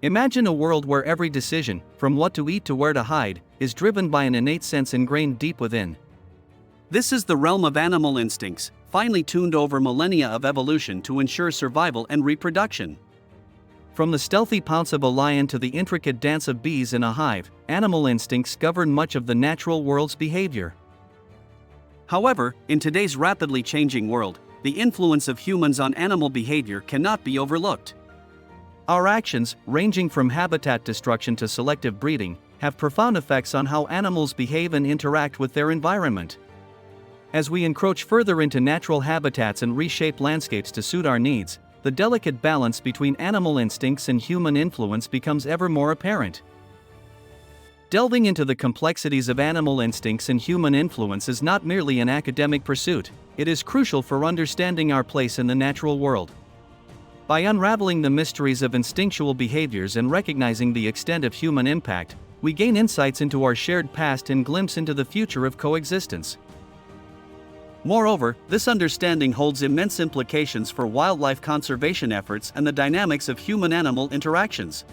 Imagine a world where every decision, from what to eat to where to hide, is driven by an innate sense ingrained deep within. This is the realm of animal instincts, finely tuned over millennia of evolution to ensure survival and reproduction. From the stealthy pounce of a lion to the intricate dance of bees in a hive, animal instincts govern much of the natural world's behavior. However, in today's rapidly changing world, the influence of humans on animal behavior cannot be overlooked. Our actions, ranging from habitat destruction to selective breeding, have profound effects on how animals behave and interact with their environment. As we encroach further into natural habitats and reshape landscapes to suit our needs, the delicate balance between animal instincts and human influence becomes ever more apparent. Delving into the complexities of animal instincts and human influence is not merely an academic pursuit, it is crucial for understanding our place in the natural world. By unraveling the mysteries of instinctual behaviors and recognizing the extent of human impact, we gain insights into our shared past and glimpse into the future of coexistence. Moreover, this understanding holds immense implications for wildlife conservation efforts and the dynamics of human-animal interactions.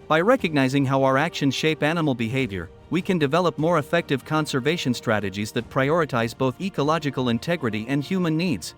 By recognizing how our actions shape animal behavior, we can develop more effective conservation strategies that prioritize both ecological integrity and human needs.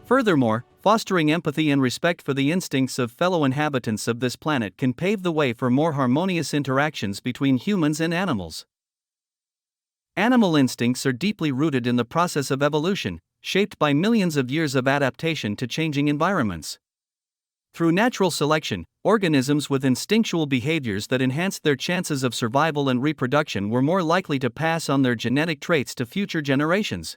Furthermore, fostering empathy and respect for the instincts of fellow inhabitants of this planet can pave the way for more harmonious interactions between humans and animals. Animal instincts are deeply rooted in the process of evolution, shaped by millions of years of adaptation to changing environments. Through natural selection, organisms with instinctual behaviors that enhanced their chances of survival and reproduction were more likely to pass on their genetic traits to future generations.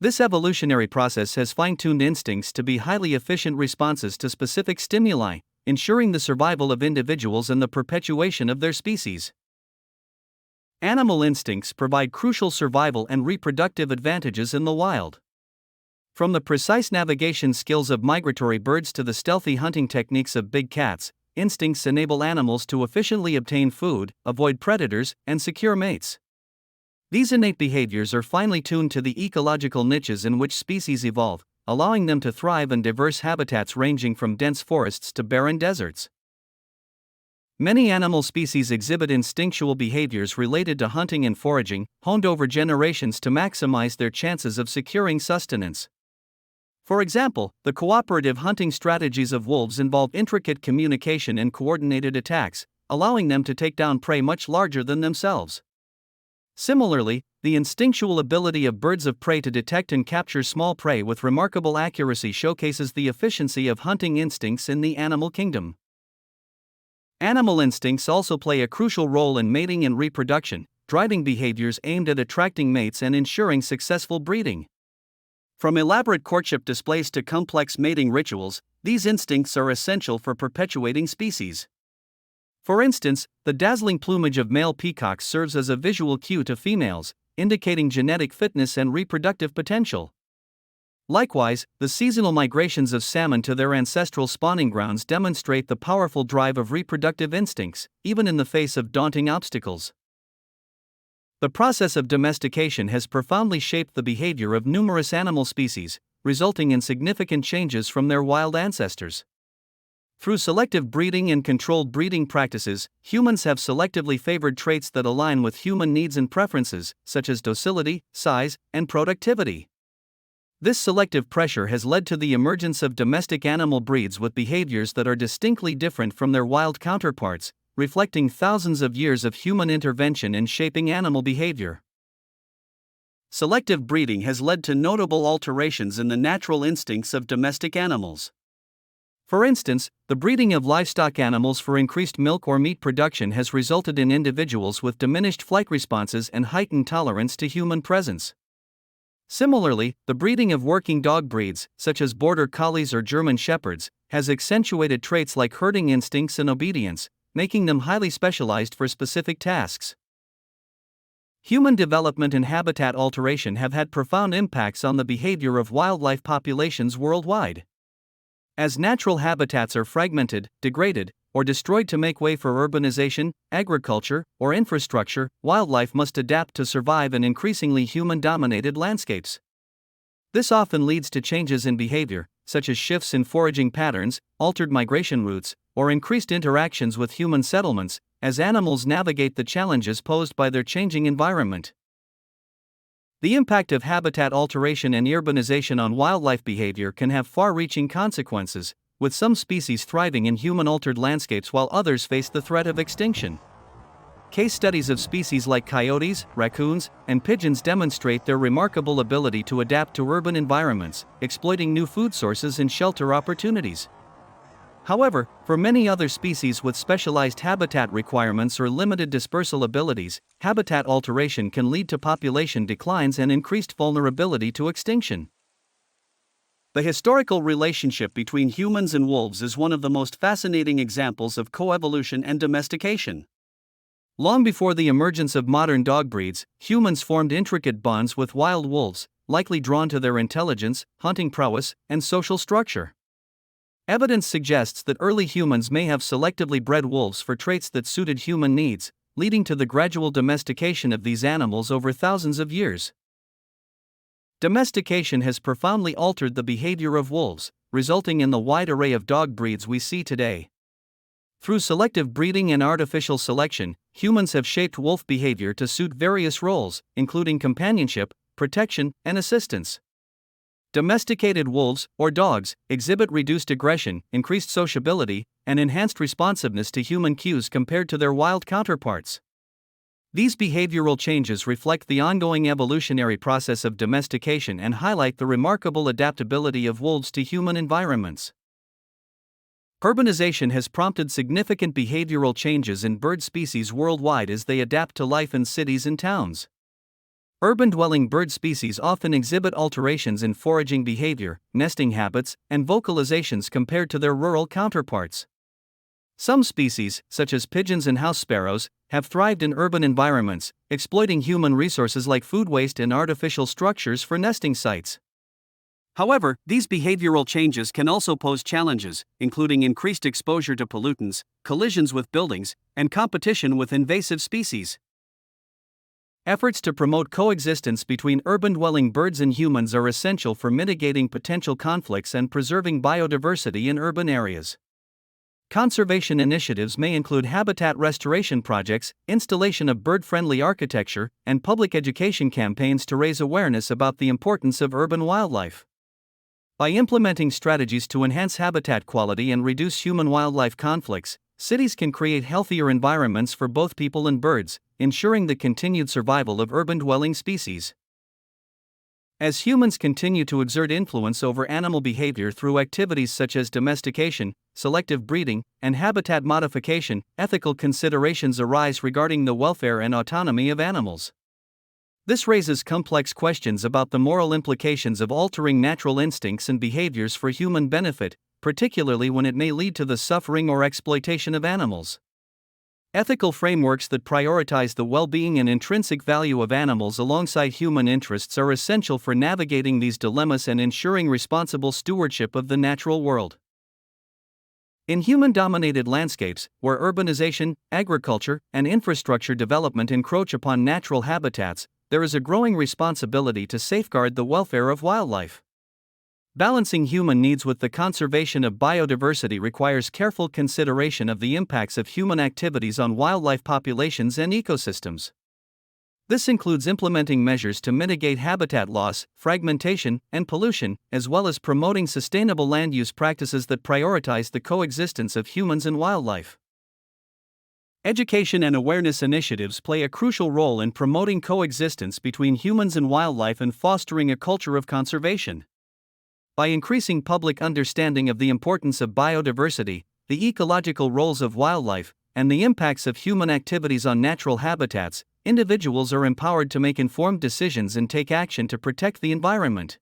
This evolutionary process has fine-tuned instincts to be highly efficient responses to specific stimuli, ensuring the survival of individuals and the perpetuation of their species. Animal instincts provide crucial survival and reproductive advantages in the wild. From the precise navigation skills of migratory birds to the stealthy hunting techniques of big cats, instincts enable animals to efficiently obtain food, avoid predators, and secure mates. These innate behaviors are finely tuned to the ecological niches in which species evolve, allowing them to thrive in diverse habitats ranging from dense forests to barren deserts. Many animal species exhibit instinctual behaviors related to hunting and foraging, honed over generations to maximize their chances of securing sustenance. For example, the cooperative hunting strategies of wolves involve intricate communication and coordinated attacks, allowing them to take down prey much larger than themselves. Similarly, the instinctual ability of birds of prey to detect and capture small prey with remarkable accuracy showcases the efficiency of hunting instincts in the animal kingdom. Animal instincts also play a crucial role in mating and reproduction, driving behaviors aimed at attracting mates and ensuring successful breeding. From elaborate courtship displays to complex mating rituals, these instincts are essential for perpetuating species. For instance, the dazzling plumage of male peacocks serves as a visual cue to females, indicating genetic fitness and reproductive potential. Likewise, the seasonal migrations of salmon to their ancestral spawning grounds demonstrate the powerful drive of reproductive instincts, even in the face of daunting obstacles. The process of domestication has profoundly shaped the behavior of numerous animal species, resulting in significant changes from their wild ancestors. Through selective breeding and controlled breeding practices, humans have selectively favored traits that align with human needs and preferences, such as docility, size, and productivity. This selective pressure has led to the emergence of domestic animal breeds with behaviors that are distinctly different from their wild counterparts, reflecting thousands of years of human intervention in shaping animal behavior. Selective breeding has led to notable alterations in the natural instincts of domestic animals. For instance, the breeding of livestock animals for increased milk or meat production has resulted in individuals with diminished flight responses and heightened tolerance to human presence. Similarly, the breeding of working dog breeds, such as border collies or German shepherds, has accentuated traits like herding instincts and obedience, making them highly specialized for specific tasks. Human development and habitat alteration have had profound impacts on the behavior of wildlife populations worldwide. As natural habitats are fragmented, degraded, or destroyed to make way for urbanization, agriculture, or infrastructure, wildlife must adapt to survive in increasingly human-dominated landscapes. This often leads to changes in behavior, such as shifts in foraging patterns, altered migration routes, or increased interactions with human settlements, as animals navigate the challenges posed by their changing environment. The impact of habitat alteration and urbanization on wildlife behavior can have far-reaching consequences, with some species thriving in human-altered landscapes while others face the threat of extinction. Case studies of species like coyotes, raccoons, and pigeons demonstrate their remarkable ability to adapt to urban environments, exploiting new food sources and shelter opportunities. However, for many other species with specialized habitat requirements or limited dispersal abilities, habitat alteration can lead to population declines and increased vulnerability to extinction. The historical relationship between humans and wolves is one of the most fascinating examples of coevolution and domestication. Long before the emergence of modern dog breeds, humans formed intricate bonds with wild wolves, likely drawn to their intelligence, hunting prowess, and social structure. Evidence suggests that early humans may have selectively bred wolves for traits that suited human needs, leading to the gradual domestication of these animals over thousands of years. Domestication has profoundly altered the behavior of wolves, resulting in the wide array of dog breeds we see today. Through selective breeding and artificial selection, humans have shaped wolf behavior to suit various roles, including companionship, protection, and assistance. Domesticated wolves, or dogs, exhibit reduced aggression, increased sociability, and enhanced responsiveness to human cues compared to their wild counterparts. These behavioral changes reflect the ongoing evolutionary process of domestication and highlight the remarkable adaptability of wolves to human environments. Urbanization has prompted significant behavioral changes in bird species worldwide as they adapt to life in cities and towns. Urban-dwelling bird species often exhibit alterations in foraging behavior, nesting habits, and vocalizations compared to their rural counterparts. Some species, such as pigeons and house sparrows, have thrived in urban environments, exploiting human resources like food waste and artificial structures for nesting sites. However, these behavioral changes can also pose challenges, including increased exposure to pollutants, collisions with buildings, and competition with invasive species. Efforts to promote coexistence between urban-dwelling birds and humans are essential for mitigating potential conflicts and preserving biodiversity in urban areas. Conservation initiatives may include habitat restoration projects, installation of bird-friendly architecture, and public education campaigns to raise awareness about the importance of urban wildlife. By implementing strategies to enhance habitat quality and reduce human-wildlife conflicts, cities can create healthier environments for both people and birds, ensuring the continued survival of urban-dwelling species. As humans continue to exert influence over animal behavior through activities such as domestication, selective breeding, and habitat modification, ethical considerations arise regarding the welfare and autonomy of animals. This raises complex questions about the moral implications of altering natural instincts and behaviors for human benefit, particularly when it may lead to the suffering or exploitation of animals. Ethical frameworks that prioritize the well-being and intrinsic value of animals alongside human interests are essential for navigating these dilemmas and ensuring responsible stewardship of the natural world. In human-dominated landscapes, where urbanization, agriculture, and infrastructure development encroach upon natural habitats, there is a growing responsibility to safeguard the welfare of wildlife. Balancing human needs with the conservation of biodiversity requires careful consideration of the impacts of human activities on wildlife populations and ecosystems. This includes implementing measures to mitigate habitat loss, fragmentation, and pollution, as well as promoting sustainable land use practices that prioritize the coexistence of humans and wildlife. Education and awareness initiatives play a crucial role in promoting coexistence between humans and wildlife and fostering a culture of conservation. By increasing public understanding of the importance of biodiversity, the ecological roles of wildlife, and the impacts of human activities on natural habitats, individuals are empowered to make informed decisions and take action to protect the environment.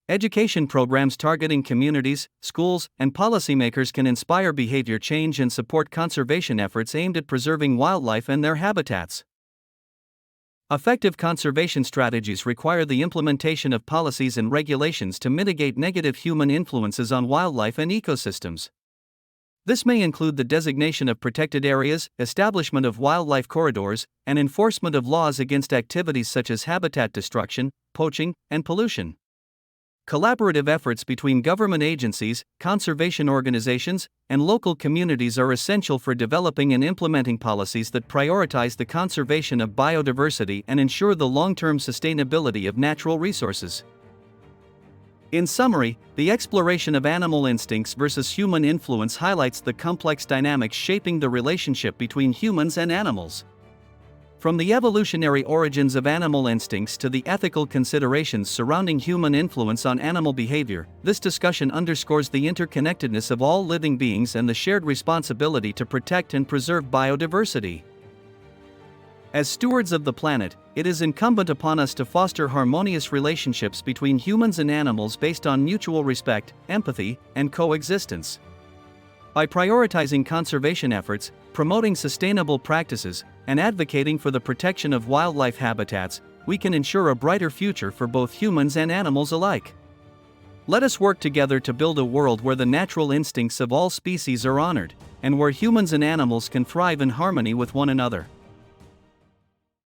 Education programs targeting communities, schools, and policymakers can inspire behavior change and support conservation efforts aimed at preserving wildlife and their habitats. Effective conservation strategies require the implementation of policies and regulations to mitigate negative human influences on wildlife and ecosystems. This may include the designation of protected areas, establishment of wildlife corridors, and enforcement of laws against activities such as habitat destruction, poaching, and pollution. Collaborative efforts between government agencies, conservation organizations, and local communities are essential for developing and implementing policies that prioritize the conservation of biodiversity and ensure the long-term sustainability of natural resources. In summary, the exploration of animal instincts versus human influence highlights the complex dynamics shaping the relationship between humans and animals. From the evolutionary origins of animal instincts to the ethical considerations surrounding human influence on animal behavior, this discussion underscores the interconnectedness of all living beings and the shared responsibility to protect and preserve biodiversity. As stewards of the planet, it is incumbent upon us to foster harmonious relationships between humans and animals based on mutual respect, empathy, and coexistence. By prioritizing conservation efforts, promoting sustainable practices, and advocating for the protection of wildlife habitats, we can ensure a brighter future for both humans and animals alike. Let us work together to build a world where the natural instincts of all species are honored, and where humans and animals can thrive in harmony with one another.